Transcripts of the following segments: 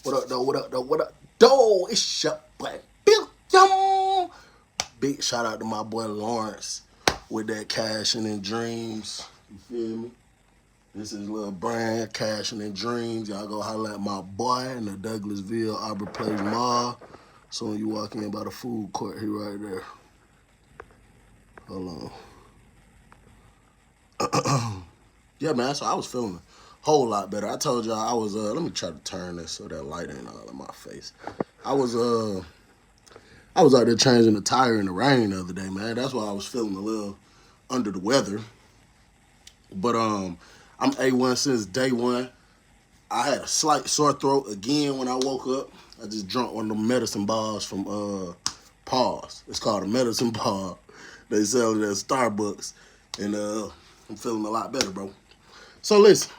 What up, though? What up, though? What up, though? It's your boy, Bill. Big shout out to my boy Lawrence with that Cashing in Dreams. You feel me? This is a little brand, Cashing in Dreams. Y'all go holler at my boy in the Douglasville Arbor Place Mall. So when you walk in by the food court, he right there. Hold on. Yeah, man, so I was feeling a whole lot better. I told y'all I was, let me try to turn this so that light ain't all in my face. I was, uh, I was out there changing the tire in the rain the other day, man. That's why I was feeling a little under the weather. But I'm A1 since day one. I had a slight sore throat again when I woke up. I just drunk one of them medicine bars from Paws. It's called a medicine bar. They sell it at Starbucks. And I'm feeling a lot better, bro. So listen,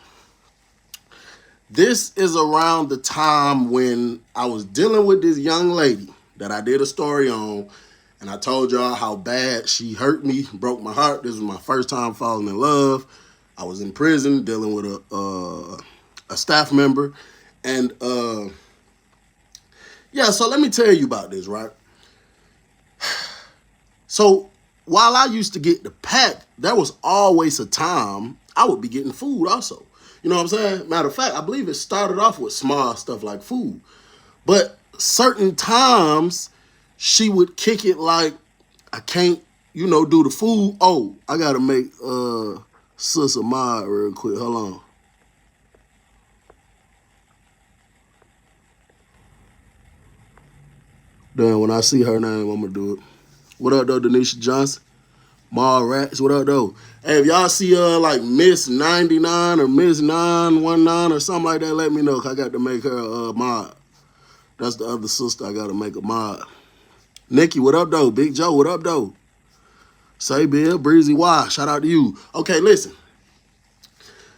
this is around the time when I was dealing with this young lady that I did a story on, and I told y'all how bad she hurt me, broke my heart. This was my first time falling in love. I was in prison dealing with a staff member, and yeah. So let me tell you about this, right? So while I used to get the pack, there was always a time I would be getting food also. You know what I'm saying? Matter of fact, I believe it started off with small stuff like food. But certain times she would kick it like, I can't, do the food. Oh, I gotta make sis a mod real quick. Hold on. Then when I see her name, I'm gonna do it. What up though, Denisha Johnson? Ma Rats, what up though? Hey, if y'all see like Miss 99 or Miss 919 or something like that, let me know. 'Cause I got to make her a mod. That's the other sister I gotta make a mod. Nikki, what up though? Big Joe, what up though? Say Bill, Breezy Y, shout out to you. Okay, listen.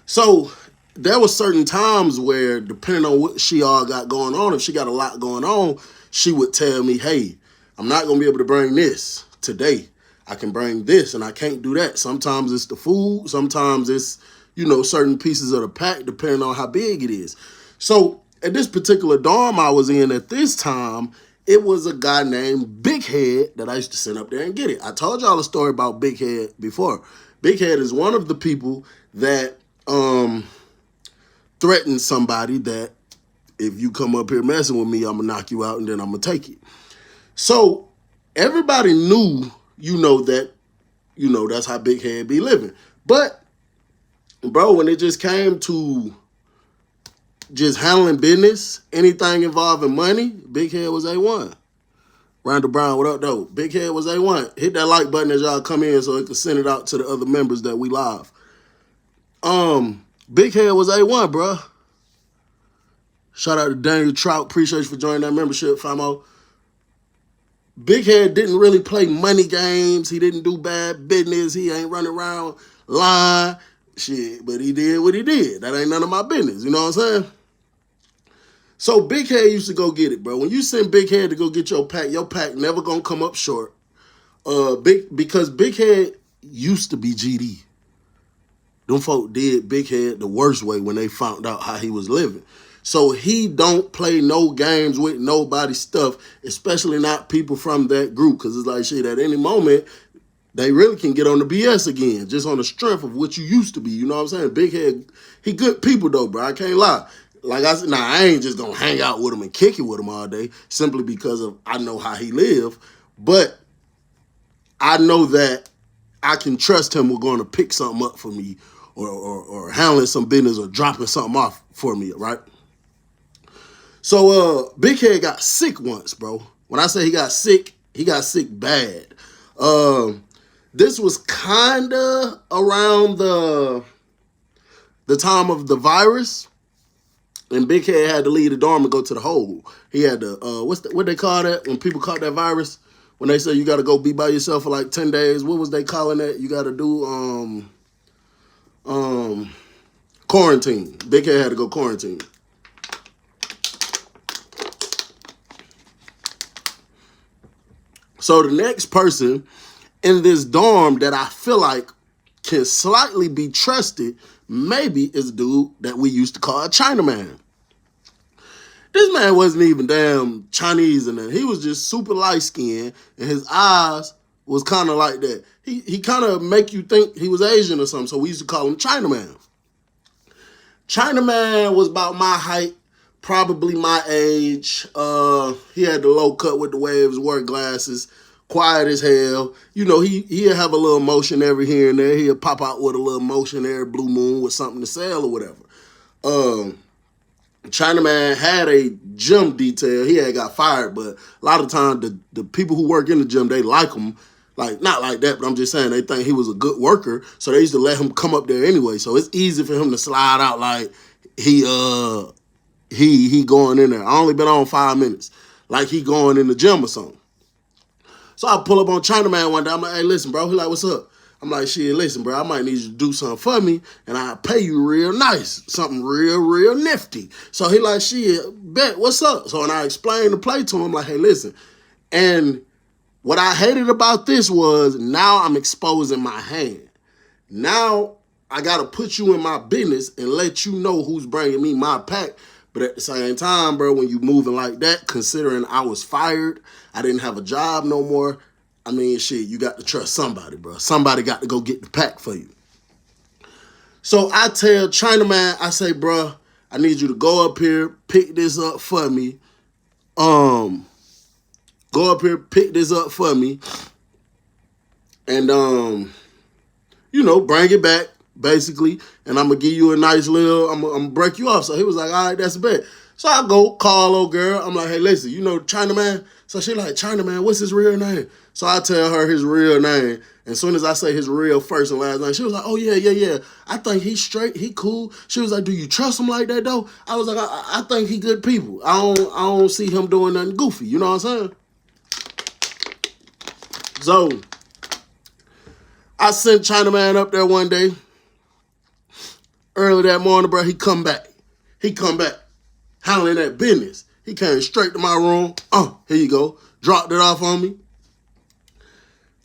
So there were certain times where, depending on what she all got going on, if she got a lot going on, she would tell me, hey, I'm not gonna be able to bring this today. I can bring this and I can't do that. Sometimes it's the food, sometimes it's, certain pieces of the pack, depending on how big it is. So at this particular dorm I was in at this time, it was a guy named Big Head that I used to send up there and get it. I told y'all a story about Big Head before. Big Head is one of the people that threatened somebody that if you come up here messing with me, I'm gonna knock you out and then I'm gonna take it. So everybody knew, that's how Big Head be living. But, bro, when it just came to just handling business, anything involving money, Big Head was A1. Randall Brown, what up, though? Big Head was A1. Hit that like button as y'all come in so it can send it out to the other members that we live. Big Head was A1, bro. Shout out to Daniel Trout. Appreciate you for joining that membership, famo. Big Head didn't really play money games. He didn't do bad business. He ain't running around lying. Shit, but he did what he did. That ain't none of my business. You know what I'm saying? So Big Head used to go get it, bro. When you send Big Head to go get your pack never gonna come up short. Because Big Head used to be GD. Them folk did Big Head the worst way when they found out how he was living. So he don't play no games with nobody's stuff, especially not people from that group. Because it's like, shit, at any moment, they really can get on the BS again, just on the strength of what you used to be. You know what I'm saying? Big Head, he good people, though, bro. I can't lie. Like I said, I ain't just going to hang out with him and kick it with him all day simply because of I know how he live. But I know that I can trust him with going to pick something up for me or handling some business or dropping something off for me, right? So Big Head got sick once, bro. When I say he got sick bad. This was kinda around the time of the virus, and Big Head had to leave the dorm and go to the hole. He had to what they call that when people caught that virus? When they say you got to go be by yourself for like 10 days. What was they calling that? You got to do quarantine. Big Head had to go quarantine. So the next person in this dorm that I feel like can slightly be trusted maybe is a dude that we used to call a Chinaman. This man wasn't even damn Chinese in there. He was just super light skinned, and his eyes was kind of like that. He kind of make you think he was Asian or something, so we used to call him Chinaman. Chinaman was about my height, probably my age. He had the low cut with the waves, wore glasses, quiet as hell. You know, he'd have a little motion every here and there. He'd pop out with a little motion every blue moon with something to sell or whatever. Chinaman had a gym detail. He had got fired, but a lot of times the people who work in the gym, they like him. Like, not like that, but I'm just saying they think he was a good worker, so they used to let him come up there anyway. So it's easy for him to slide out like he going in there. I only been on 5 minutes. Like he going in the gym or something. So I pull up on Chinaman one day. I'm like, hey, listen, bro. He like, what's up? I'm like, shit, listen, bro, I might need you to do something for me, and I'll pay you real nice, something real nifty. So he like, shit, bet, what's up? So when I explained the play to him, I'm like, hey, listen. And what I hated about this was now I'm exposing my hand. Now I got to put you in my business and let you know who's bringing me my pack. But at the same time, bro, when you moving like that, considering I was fired, I didn't have a job no more, I mean, shit, you got to trust somebody, bro. Somebody got to go get the pack for you. So I tell Chinaman, I say, bro, I need you to go up here, pick this up for me. Go up here, pick this up for me. And, you know, bring it back, basically. And I'm going to give you a nice little, I'm going to break you off. So he was like, all right, that's a bet. So I go call old girl. I'm like, hey, listen, you know Chinaman? So she like, Chinaman, what's his real name? So I tell her his real name. And as soon as I say his real first and last name, she was like, oh, yeah. I think he's straight. He cool. She was like, do you trust him like that, though? I was like, I think he good people. I don't see him doing nothing goofy. You know what I'm saying? So I sent Chinaman up there one day. Early that morning, bro, he come back. Handling that business. He came straight to my room. Here you go. Dropped it off on me.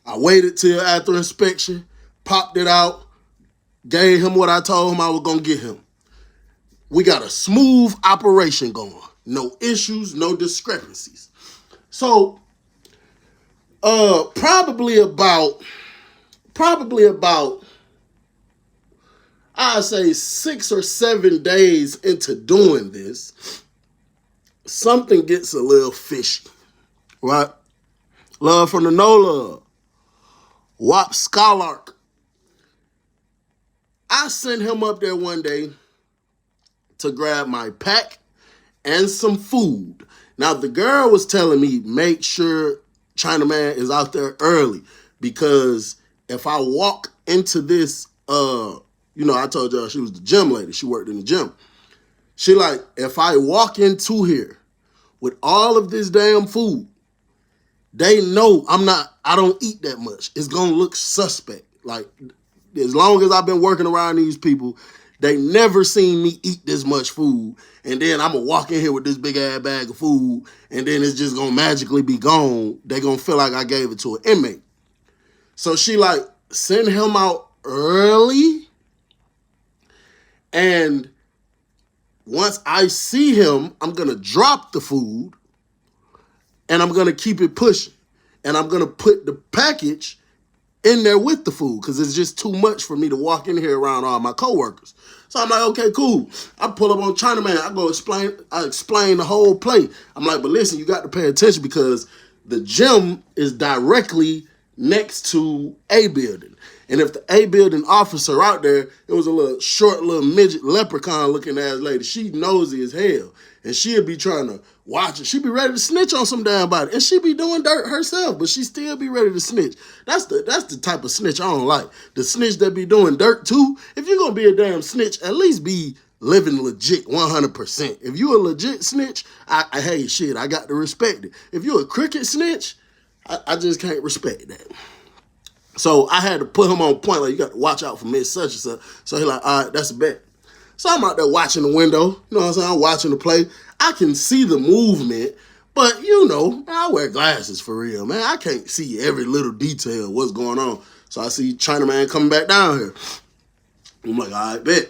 I waited till after inspection, popped it out, gave him what I told him I was going to get him. We got a smooth operation going. No issues, no discrepancies. So, probably about, I'd say 6 or 7 days into doing this, something gets a little fishy, right? Love from the no love. Wop Scholark. I sent him up there one day to grab my pack and some food. Now, the girl was telling me, make sure Chinaman is out there early, because if I walk into this, you know, I told y'all she was the gym lady. She worked in the gym. She like, if I walk into here with all of this damn food, they know I don't eat that much. It's going to look suspect. Like, as long as I've been working around these people, they never seen me eat this much food. And then I'm going to walk in here with this big ass bag of food, and then it's just going to magically be gone. They going to feel like I gave it to an inmate. So she like, send him out early. And once I see him, I'm going to drop the food, and I'm going to keep it pushing. And I'm going to put the package in there with the food, because it's just too much for me to walk in here around all my coworkers. So I'm like, okay, cool. I pull up on Chinaman. I explain the whole play. I'm like, but listen, you got to pay attention, because the gym is directly next to A building. And if the A building officer out there, it was a little short, little midget leprechaun looking ass lady. She nosy as hell. And she'll be trying to watch it. She'd be ready to snitch on some damn body. And she be doing dirt herself, but she still be ready to snitch. That's the type of snitch I don't like. The snitch that be doing dirt too. If you're going to be a damn snitch, at least be living legit 100%. If you a legit snitch, hey, shit, I got to respect it. If you a crooked snitch, I just can't respect that. So I had to put him on point, like, you got to watch out for Miss such and such. So he like, all right, that's a bet. So I'm out there watching the window. You know what I'm saying? I'm watching the play. I can see the movement, but, you know, I wear glasses for real, man. I can't see every little detail of what's going on. So I see Chinaman coming back down here. I'm like, all right, bet.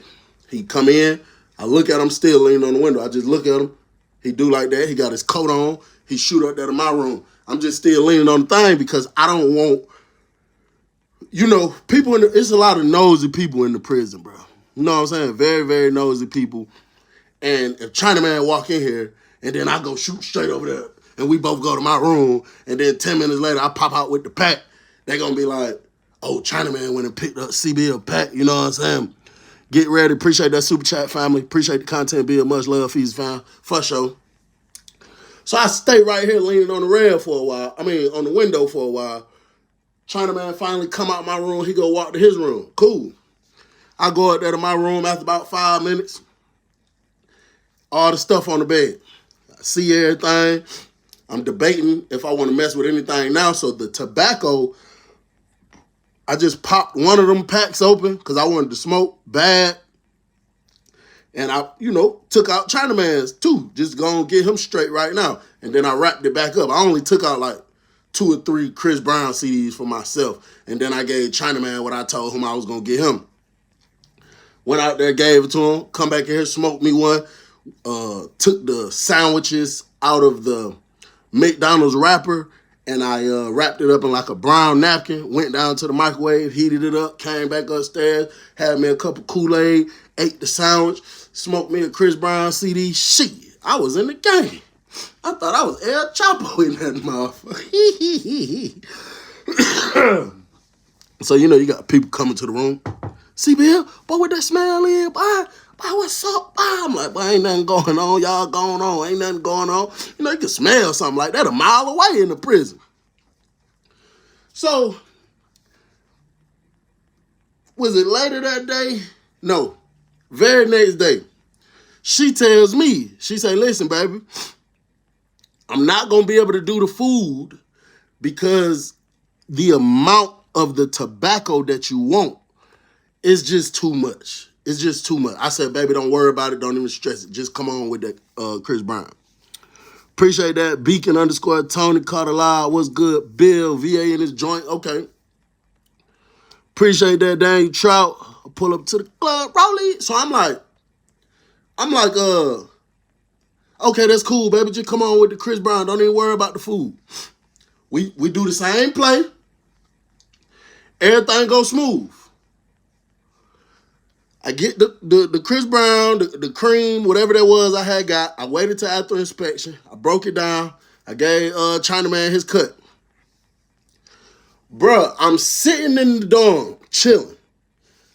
He come in. I look at him still leaning on the window. I just look at him. He do like that. He got his coat on. He shoot up there to my room. I'm just still leaning on the thing because I don't want, people it's a lot of nosy people in the prison, bro. You know what I'm saying? Very, very nosy people. And if Chinaman walk in here and then I go shoot straight over there and we both go to my room and then 10 minutes later I pop out with the pack, they going to be like, oh, Chinaman went and picked up CB a pack. You know what I'm saying? Get ready. Appreciate that super chat, family. Appreciate the content, Bill. Much love, Fees, fam. For sure. So I stay right here leaning on the rail for a while. On the window for a while. Chinaman finally come out my room. He go walk to his room. Cool. I go up there to my room after about 5 minutes. All the stuff on the bed. I see everything. I'm debating if I want to mess with anything now. So the tobacco, I just popped one of them packs open because I wanted to smoke bad. And I, took out Chinaman's too. Just gonna get him straight right now. And then I wrapped it back up. I only took out like 2 or 3 Chris Brown CDs for myself. And then I gave Chinaman what I told him I was gonna get him. Went out there, gave it to him. Come back in here, smoked me one. Took the sandwiches out of the McDonald's wrapper. And I wrapped it up in like a brown napkin, went down to the microwave, heated it up, came back upstairs, had me a cup of Kool-Aid, ate the sandwich, smoked me a Chris Brown CD. Shit, I was in the game. I thought I was El Chapo in that motherfucker. So, you got people coming to the room. CBL, boy, what that smell is, boy, what's up? Boy, I'm like, boy, ain't nothing going on. Y'all going on. Ain't nothing going on. You can smell something like that a mile away in the prison. So, was it later that day? No. Very next day, she tells me, she say, listen, baby, I'm not going to be able to do the food because the amount of the tobacco that you want is just too much. It's just too much. I said, baby, don't worry about it. Don't even stress it. Just come on with that Chris Brown. Appreciate that. Beacon _ Tony Carter Live. What's good? Bill, VA in his joint. Okay. Appreciate that, Daniel Trout. I pull up to the club. Rolly. So I'm like, okay, that's cool, baby. Just come on with the Chris Brown. Don't even worry about the food. We do the same play. Everything goes smooth. I get the Chris Brown, the cream, whatever that was I had got. I waited till after inspection. I broke it down. I gave Chinaman his cut. Bruh, I'm sitting in the dorm, chilling.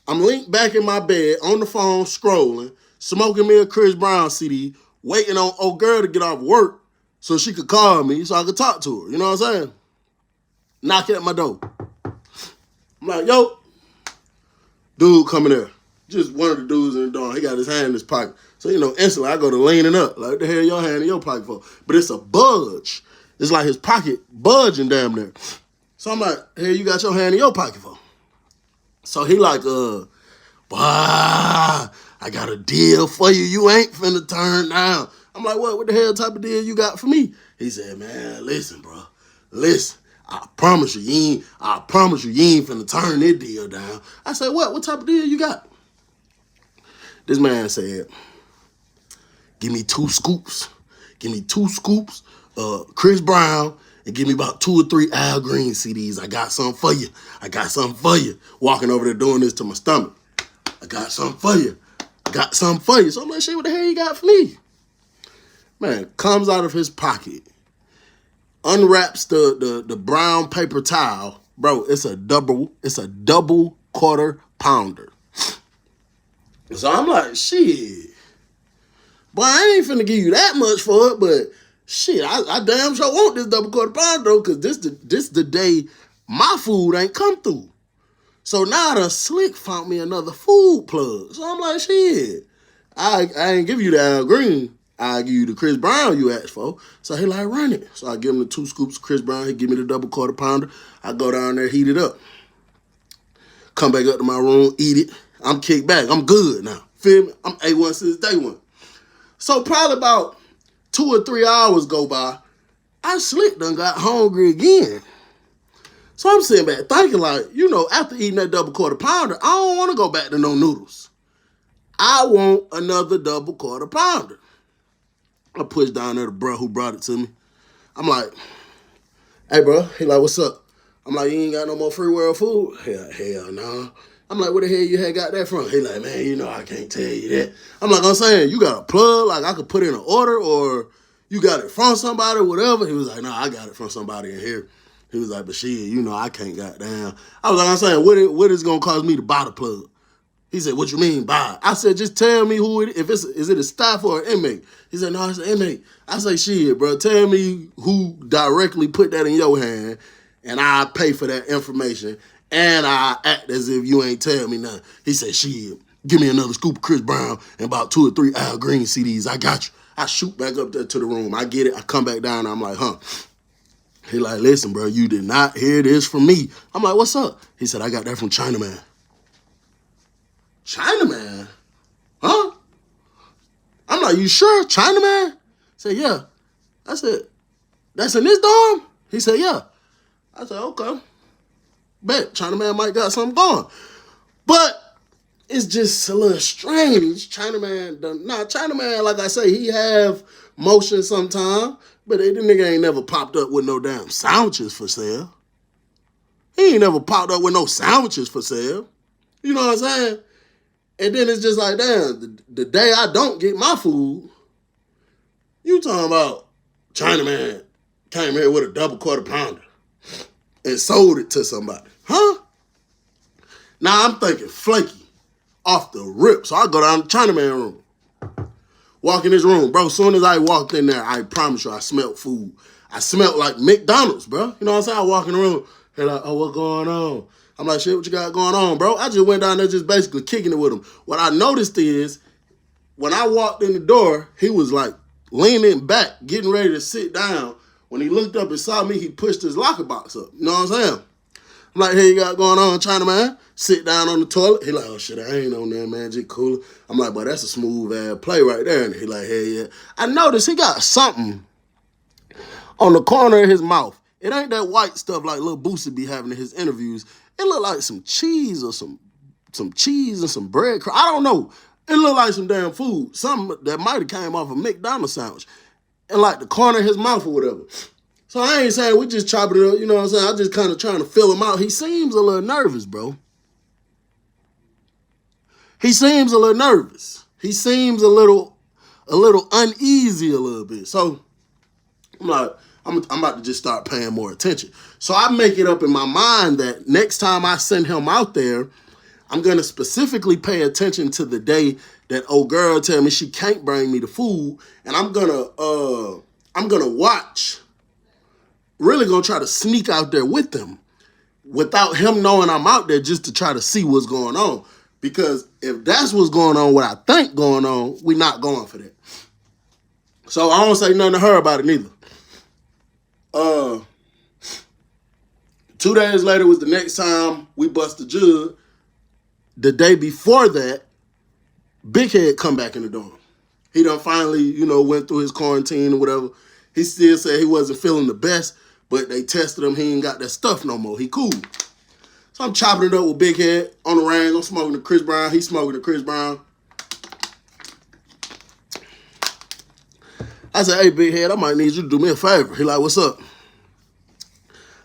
I'm linked back in my bed, on the phone, scrolling, smoking me a Chris Brown CD, waiting on old girl to get off work so she could call me so I could talk to her. You know what I'm saying? Knocking at my door. I'm like, yo, dude coming there. Just one of the dudes in the dorm. He got his hand in his pocket. So, instantly I go to leaning up. Like, what the hell your hand in your pocket for? But it's a budge. It's like his pocket budging damn there. So I'm like, hey, you got your hand in your pocket for? So he like, boy, I got a deal for you. You ain't finna turn down. I'm like, what the hell type of deal you got for me? He said, man, listen, bro. Listen. I promise you ain't finna turn this deal down. I said, what type of deal you got? This man said, give me 2 scoops. Give me 2 scoops, Chris Brown, and give me about 2 or 3 Al Green CDs. I got something for you. I got something for you. Walking over there doing this to my stomach. I got something for you. I got something for you. So I'm like, shit, what the hell you got for me? Man, comes out of his pocket, unwraps the brown paper towel. Bro, it's a double quarter pounder. So I'm like, shit. Boy, I ain't finna give you that much for it, but shit, I damn sure want this double quarter pounder though, because this the day my food ain't come through. So now the slick found me another food plug. So I'm like, shit, I ain't give you the Al Green. I give you the Chris Brown you asked for. So he like, run it. So I give him the 2 scoops of Chris Brown. He give me the double quarter pounder. I go down there, heat it up. Come back up to my room, eat it. I'm kicked back. I'm good now. Feel me? I'm A1 since day one. So probably about 2 or 3 hours go by. I slick done got hungry again. So I'm sitting back thinking like, after eating that double quarter pounder, I don't want to go back to no noodles. I want another double quarter pounder. I pushed down there the bro who brought it to me. I'm like, hey, bro. He like, what's up? I'm like, you ain't got no more free world food? Hell no. I'm like, where the hell you had got that from? He like, man, you know I can't tell you that. I'm like, I'm saying, you got a plug? Like, I could put in an order, or you got it from somebody, whatever? He was like, no, I got it from somebody in here. He was like, but shit, you know I can't goddamn. I was like, I'm saying, what is going to cause me to buy the plug? He said, what you mean buy it? I said, just tell me who it is. Is it a staff or an inmate? He said, no, it's an inmate. I say, shit, bro, tell me who directly put that in your hand, and I pay for that information, and I act as if you ain't tell me nothing. He said, shit, give me another scoop of Chris Brown and about 2 or 3 Al Green CDs. I got you. I shoot back up there to the room. I get it. I come back down. I'm like, huh. He like, listen, bro, you did not hear this from me. I'm like, what's up? He said, I got that from Chinaman. Chinaman? Huh? I'm like, you sure? Chinaman? He said, yeah. I said, that's in this dorm? He said, yeah. I said, okay. Bet Chinaman might got something going. But it's just a little strange. Chinaman, Chinaman, like I say, he have motion sometime, but the nigga ain't never popped up with no damn sandwiches for sale. He ain't never popped up with no sandwiches for sale. You know what I'm saying? And then it's just like, damn, the day I don't get my food, you talking about Chinaman came here with a double quarter pounder and sold it to somebody. Huh? Now I'm thinking flaky off the rip. So I go down to the Chinaman room. Walk in his room. Bro, as soon as I walked in there, I promise you, I smelled food. I smelled like McDonald's, bro. You know what I'm saying? I walk in the room. They're like, oh, what's going on? I'm like, shit, what you got going on, bro? I just went down there just basically kicking it with him. What I noticed is, when I walked in the door, he was like leaning back, getting ready to sit down. When he looked up and saw me, he pushed his locker box up. You know what I'm saying? I'm like, hey, you got going on, Chinaman? Sit down on the toilet. He like, oh, shit, I ain't on there, man. Just cool. I'm like, but that's a smooth-ass play right there. And he like, hey, yeah. I noticed he got something on the corner of his mouth. It ain't that white stuff like Lil Boosie be having in his interviews. It look like some cheese or some cheese and some bread. I don't know. It looked like some damn food. Something that might have came off a McDonald's sandwich. And like the corner of his mouth or whatever. So I ain't saying we just chopping it up, you know what I'm saying? I just kind of trying to fill him out. He seems a little nervous, bro. He seems a little nervous. He seems a little uneasy a little bit. So I'm like, I'm about to just start paying more attention. So I make it up in my mind that next time I send him out there, I'm going to specifically pay attention to the day that old girl tell me she can't bring me the food. And I'm going to watch, really going to try to sneak out there with them without him knowing I'm out there, just to try to see what's going on. Because if that's what's going on, what I think going on, we not going for that. So I don't say nothing to her about it neither. 2 days later was the next time we bust the jug. The day before that, Big Head come back in the dorm. He done finally, went through his quarantine or whatever. He still said he wasn't feeling the best, but they tested him. He ain't got that stuff no more. He cool. So I'm chopping it up with Big Head on the range. I'm smoking the Chris Brown. He's smoking the Chris Brown. I said, hey, Big Head, I might need you to do me a favor. He like, what's up?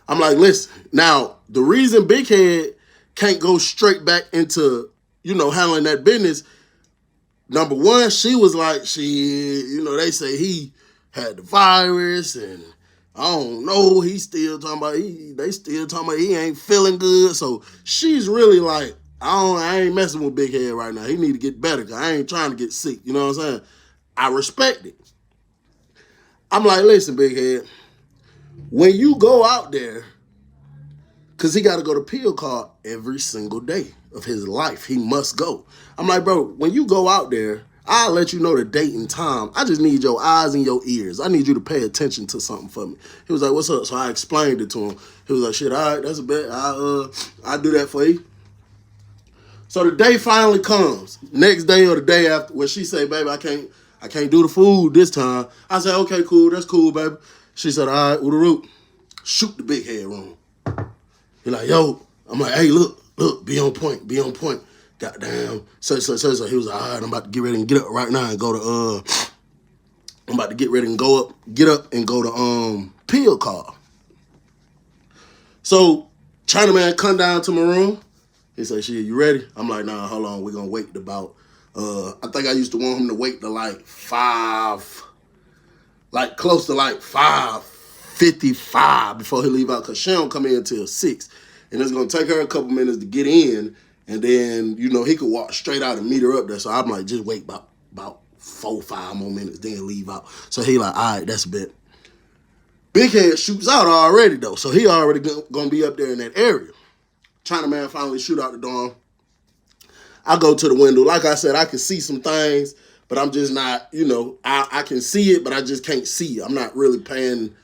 I'm like, listen, now, the reason Big Head can't go straight back into, handling that business, number one, she was like, they say he had the virus, and I don't know, they still talking about he ain't feeling good. So she's really like, I ain't messing with Big Head right now. He need to get better, because I ain't trying to get sick. You know what I'm saying? I respect it. I'm like, listen, Big Head, when you go out there, because he got to go to Peel Card every single day of his life. He must go. I'm like, bro, when you go out there, I'll let you know the date and time. I just need your eyes and your ears. I need you to pay attention to something for me. He was like, what's up? So I explained it to him. He was like, shit, all right, that's a bet. I'll do that for you. So the day finally comes. Next day or the day after, where she say, baby, I can't do the food this time. I said, okay, cool. That's cool, baby. She said, all right, with the root, shoot the Big Head room. He like, yo, I'm like, hey, look, be on point. Goddamn. So he was like, all right, I'm about to get ready and get up right now and go I'm about to get ready and get up and go to pill call. So Chinaman come down to my room. He said, "Shit, you ready?" I'm like, "Nah, hold on. We're gonna wait about I think I used to want him to wait to like close to like 5:55 before he leave out, because she don't come in until 6. And it's gonna take her a couple minutes to get in, and then, he could walk straight out and meet her up there. So I'm like, just wait about 4-5 more minutes, then leave out. So he like, all right, that's a bit. Big Head shoots out already though, so he already gonna be up there in that area. Chinaman finally shoot out the dorm. I go to the window. Like I said, I can see some things, but I'm just not, I can see it, but I just can't see it. I'm not really paying.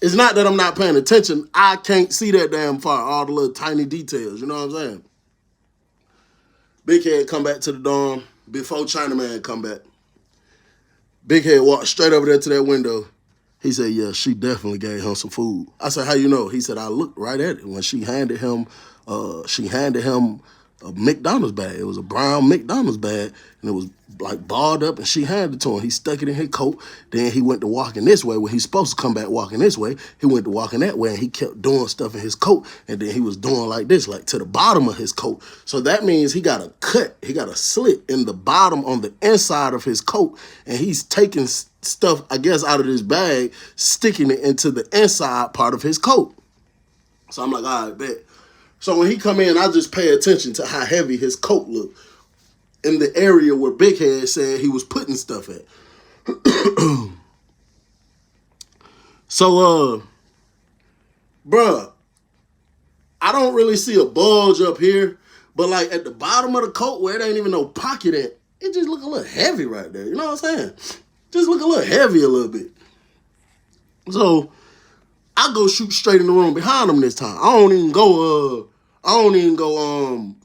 It's not that I'm not paying attention. I can't see that damn far, all the little tiny details. You know what I'm saying? Big Head come back to the dorm before Chinaman come back. Big Head walked straight over there to that window. He said, "Yeah, she definitely gave him some food." I said, "How you know?" He said, "I looked right at it when she handed him a McDonald's bag. It was a brown McDonald's bag, and it was like balled up, and she handed it to him. He stuck it in his coat. Then he went to walking this way when he's supposed to come back walking this way. He went to walking that way, and he kept doing stuff in his coat, and then he was doing like this, like to the bottom of his coat. So that means he got a cut. He got a slit in the bottom on the inside of his coat, and he's taking stuff, I guess, out of this bag, sticking it into the inside part of his coat." So I'm like, all right, bet. So when he come in, I just pay attention to how heavy his coat looked in the area where Big Head said he was putting stuff at. So, bruh, I don't really see a bulge up here, but like at the bottom of the coat where it ain't even no pocket at, it just look a little heavy right there. You know what I'm saying? Just look a little heavy a little bit. So I go shoot straight in the room behind him this time. I don't even go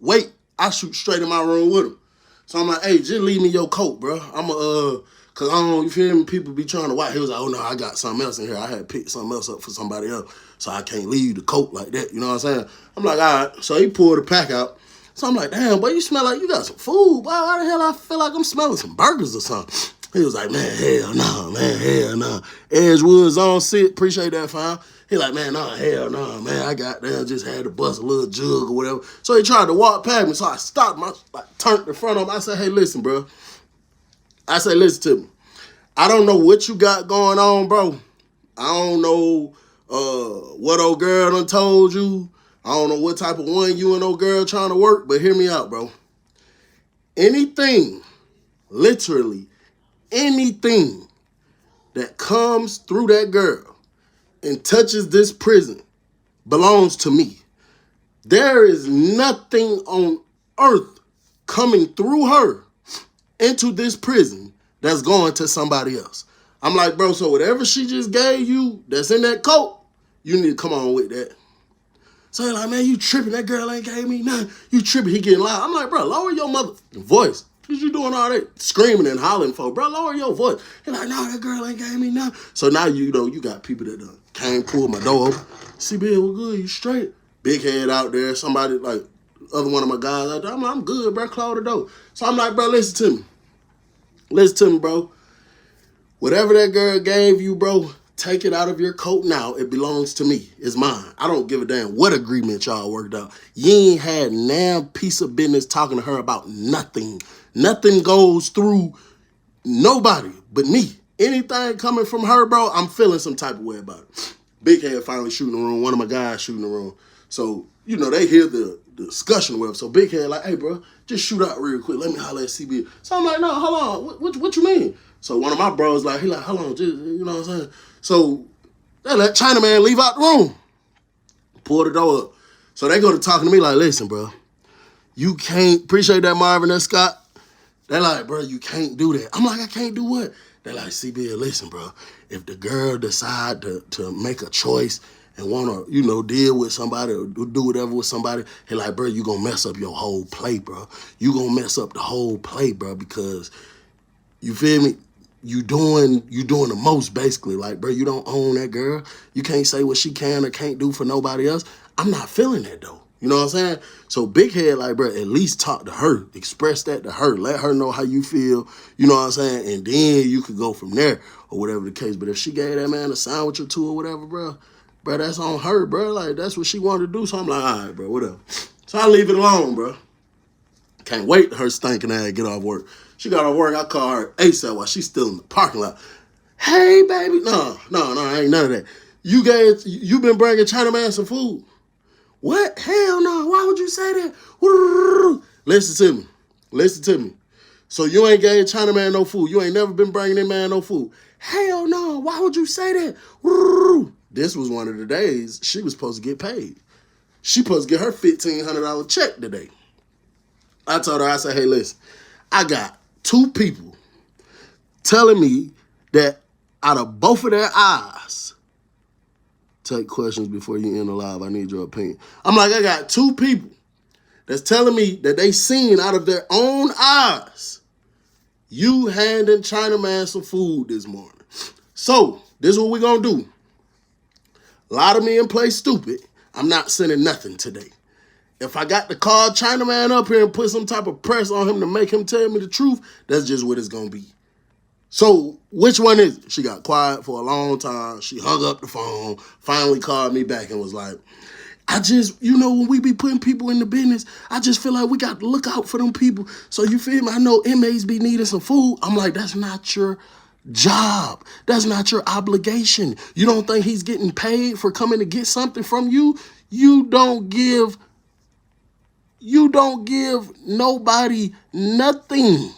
wait. I shoot straight in my room with him. So I'm like, "Hey, just leave me your coat, bro. Cause I don't, you feel me? People be trying to watch." He was like, "Oh no, I got something else in here. I had picked something else up for somebody else. So I can't leave the coat like that." You know what I'm saying? I'm like, all right. So he pulled the pack out. So I'm like, "Damn, boy, you smell like you got some food. Boy, why the hell I feel like I'm smelling some burgers or something?" He was like, "Man, hell no, man, hell no. Edgewood's on set. Appreciate that, fam." He like, "Man, no, hell no, man. I got there, just had to bust a little jug or whatever." So he tried to walk past me. So I stopped him. I turned in front of him. I said, "Hey, listen, bro." I said, "Listen to me. I don't know what you got going on, bro. I don't know what old girl done told you. I don't know what type of one you and old girl trying to work, but hear me out, bro. Anything, literally anything that comes through that girl and touches this prison belongs to me. There is nothing on earth coming through her into this prison that's going to somebody else." I'm like, "Bro, so whatever she just gave you that's in that coat, you need to come on with that." So he's like, "Man, you tripping. That girl ain't gave me nothing. You tripping." He getting loud. I'm like, "Bro, lower your motherfucking voice. What you doing all that screaming and hollering for? Bro, lower your voice." He's like, "No, that girl ain't gave me nothing." So now you got people that came, pulled my door open. "CB, we're good. You straight?" Big Head out there. Somebody like other one of my guys out there. I'm good, bro. Close the door. So I'm like, "Bro, listen to me. Listen to me, bro. Whatever that girl gave you, bro, take it out of your coat now. It belongs to me. It's mine. I don't give a damn what agreement y'all worked out. You ain't had damn piece of business talking to her about nothing. Nothing goes through nobody but me. Anything coming from her, bro, I'm feeling some type of way about it." Big Head finally shooting the room. One of my guys shooting the room. So, they hear the discussion with him. So Big Head like, "Hey, bro, just shoot out real quick. Let me holler at CB." So I'm like, "No, hold on. What you mean?" So one of my bros like, he like, "Hold on, just, you know what I'm saying?" So they let Chinaman leave out the room. Pull the door up. So they go to talking to me like, "Listen, bro, you can't," appreciate that, Marvin and Scott. They're like, "Bro, you can't do that." I'm like, "I can't do what?" They're like, "CB, listen, bro, if the girl decide to make a choice and want to, deal with somebody or do whatever with somebody, he like, bro, you going to mess up your whole play, bro. You going to mess up the whole play, bro, because, you feel me? You doing the most, basically. Like, bro, you don't own that girl. You can't say what she can or can't do for nobody else." I'm not feeling that, though. You know what I'm saying? So Big Head, like, bro, at least talk to her. Express that to her. Let her know how you feel. You know what I'm saying? And then you could go from there or whatever the case. But if she gave that man a sandwich or two or whatever, bro, that's on her, bro. Like, that's what she wanted to do. So I'm like, all right, bro, whatever. So I leave it alone, bro. Can't wait her stinking ass get off work. She got off work. I call her ASAP while she's still in the parking lot. Hey, baby. No, ain't none of that. You been bringing Chinaman some food. What? Hell no. Why would you say that? Listen to me. So you ain't gave Chinaman no food. You ain't never been bringing that man no food. Hell no. Why would you say that? This was one of the days she was supposed to get paid. She supposed to get her $1,500 check today. I told her, I said, hey, listen, I got 2 people telling me that out of both of their eyes, take questions before you end the live. I need your opinion. I'm like, I got 2 people that's telling me that they seen out of their own eyes you handing Chinaman some food this morning. So this is what we're going to do. A lot of men play stupid. I'm not sending nothing today. If I got to call Chinaman up here and put some type of press on him to make him tell me the truth, that's just what it's going to be. So which one is it? She got quiet for a long time. She hung up the phone, finally called me back and was like, I just, when we be putting people in the business, I just feel like we got to look out for them people. So you feel me? I know inmates be needing some food. I'm like, that's not your job. That's not your obligation. You don't think he's getting paid for coming to get something from you? You don't give nobody nothing.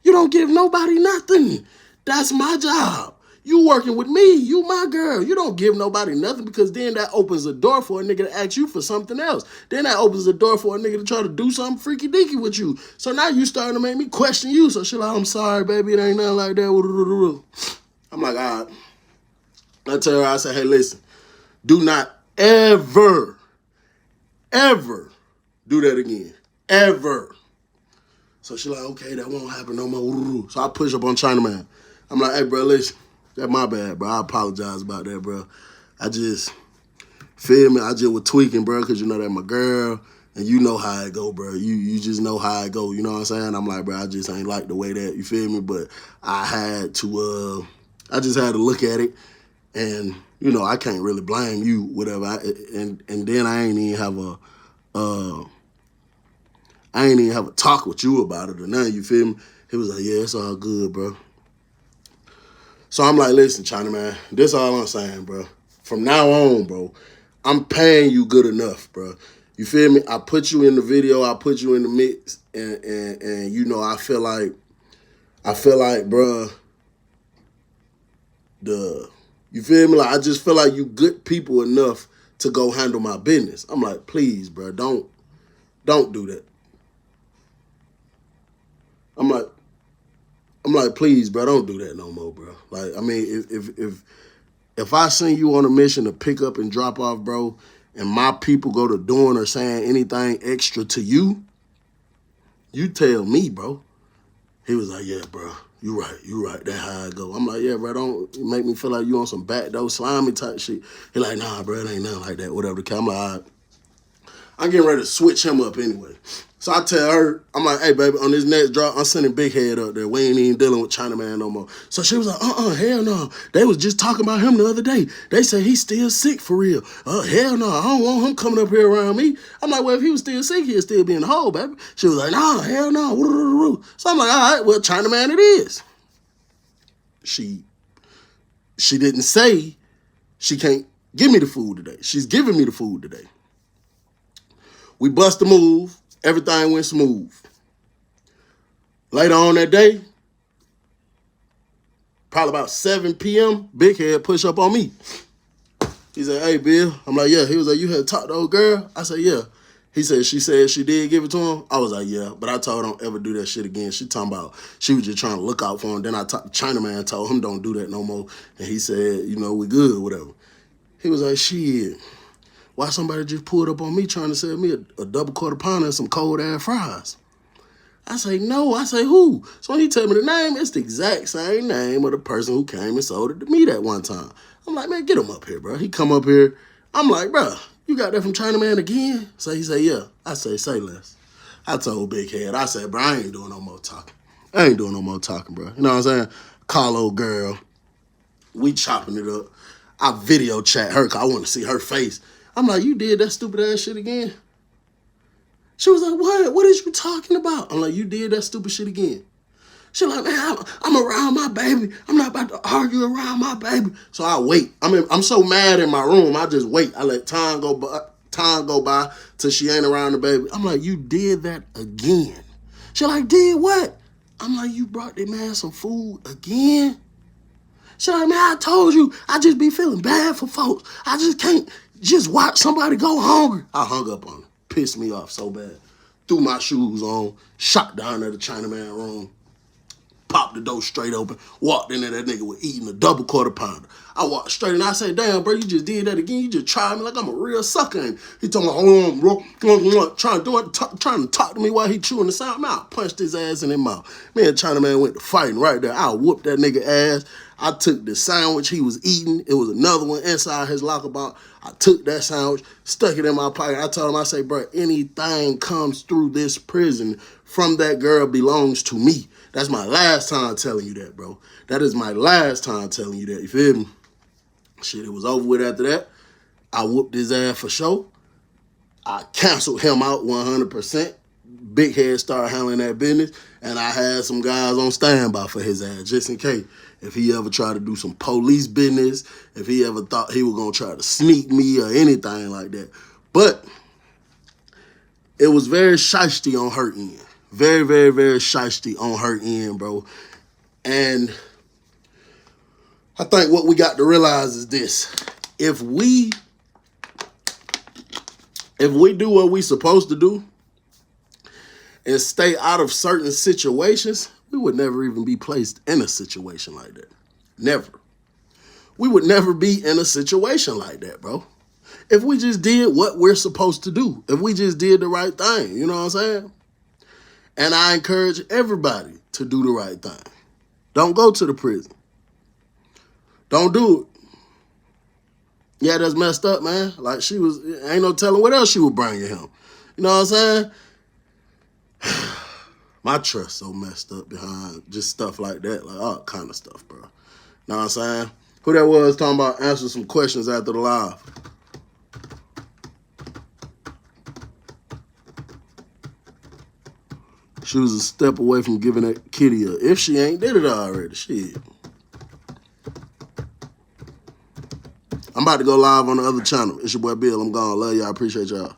You don't give nobody nothing. That's my job. You working with me. You my girl. You don't give nobody nothing because then that opens the door for a nigga to ask you for something else. Then that opens the door for a nigga to try to do something freaky deaky with you. So now you starting to make me question you. So she like, I'm sorry, baby. It ain't nothing like that. I'm like, all right. I tell her, I say, hey, listen, do not ever do that again. Ever. So she like, okay, that won't happen no more. So I push up on Chinaman. I'm like, hey, bro, listen, that's my bad, bro. I apologize about that, bro. I just, feel me? I just was tweaking, bro, because you know that my girl, and you know how it go, bro. You just know how it go, you know what I'm saying? I'm like, bro, I just ain't like the way that, you feel me? But I just had to look at it, and, I can't really blame you, whatever. And then I ain't even have a talk with you about it or nothing, you feel me? He was like, yeah, it's all good, bro. So I'm like, listen, Chinaman, this all I'm saying, bro. From now on, bro, I'm paying you good enough, bro. You feel me? I put you in the video, I put you in the mix, and I feel like, bro, you feel me? Like, I just feel like you good people enough to go handle my business. I'm like, please, bro, don't do that. I'm like, please, bro, don't do that no more, bro. Like, I mean, if I send you on a mission to pick up and drop off, bro, and my people go to doing or saying anything extra to you, you tell me, bro. He was like, yeah, bro, you right. That's how I go. I'm like, yeah, bro, don't make me feel like you on some backdoor slimy type shit. He like, nah, bro, it ain't nothing like that, whatever the case. I'm like, all right. I'm getting ready to switch him up anyway. So I tell her, I'm like, hey, baby, on this next drop, I'm sending Big Head up there. We ain't even dealing with Chinaman no more. So she was like, hell no. They was just talking about him the other day. They say he's still sick for real. Hell no, I don't want him coming up here around me. I'm like, well, if he was still sick, he'd still be in the hole, baby. She was like, nah, hell no. So I'm like, all right, well, Chinaman it is. She didn't say she can't give me the food today. She's giving me the food today. We bust the move. Everything went smooth. Later on that day, probably about 7 p.m., Big Head push up on me. He said, hey, Bill. I'm like, yeah. He was like, you had talked to old girl? I said, yeah. He said she did give it to him. I was like, yeah. But I told her don't ever do that shit again. She talking about she was just trying to look out for him. Then Chinaman told him don't do that no more. And he said, we good, whatever. He was like, shit. Why somebody just pulled up on me trying to sell me a double quarter pounder and some cold ass fries? I say, no. I say, who? So when he tell me the name, it's the exact same name of the person who came and sold it to me that one time. I'm like, man, get him up here, bro. He come up here. I'm like, bro, You got that from Chinaman again? So he said, yeah. I say, say less. I told Big Head, I said, bro, I ain't doing no more talking. I ain't doing no more talking, bro. You know what I'm saying? Call old girl. We chopping it up. I video chat her because I want to see her face. I'm like, you did that stupid ass shit again? She was like, what? What is you talking about? I'm like, you did that stupid shit again. She like, man, I'm around my baby. I'm not about to argue around my baby. So I wait. I'm so mad in my room. I just wait. I let time go by till she ain't around the baby. I'm like, you did that again. She like, did what? I'm like, you brought that man some food again? She like, man, I told you, I just be feeling bad for folks. I just can't just watch somebody go hungry. I hung up on her. Pissed me off so bad. Threw my shoes on, shot down at the Chinaman room, popped the door straight open, walked in there, that nigga was eating a double quarter pounder. I walked straight and I said, damn, bro, you just did that again. You just tried me like I'm a real sucker. And he told me, hold on, bro. Trying to talk to me while he chewing the sound. Man, I punched his ass in his mouth. Me and Chinaman went to fighting right there. I whooped that nigga ass. I took the sandwich he was eating. It was another one inside his locker box. I took that sandwich, stuck it in my pocket. I told him, I say, bro, anything comes through this prison from that girl belongs to me. That's my last time telling you that, bro. That is my last time telling you that. You feel me? Shit, it was over with after that. I whooped his ass for sure. I canceled him out 100%. Big Head started handling that business, and I had some guys on standby for his ass, just in case. If he ever tried to do some police business, if he ever thought he was going to try to sneak me or anything like that. But it was very shiesty on her end. Very, very, very shiesty on her end, bro. And I think what we got to realize is this. If we do what we supposed to do and stay out of certain situations, we would never even be placed in a situation like that. Never. We would never be in a situation like that, bro. If we just did what we're supposed to do. If we just did the right thing, you know what I'm saying? And I encourage everybody to do the right thing. Don't go to the prison. Don't do it. Yeah, that's messed up, man. Like, ain't no telling what else she was bringing him. You know what I'm saying? My trust so messed up behind just stuff like that. Like, all kind of stuff, bro. Know what I'm saying? Who that was talking about answering some questions after the live? She was a step away from giving that kitty a, if she ain't did it already, shit. I'm about to go live on the other channel. It's your boy Bill. I'm gone. Love y'all. Appreciate y'all.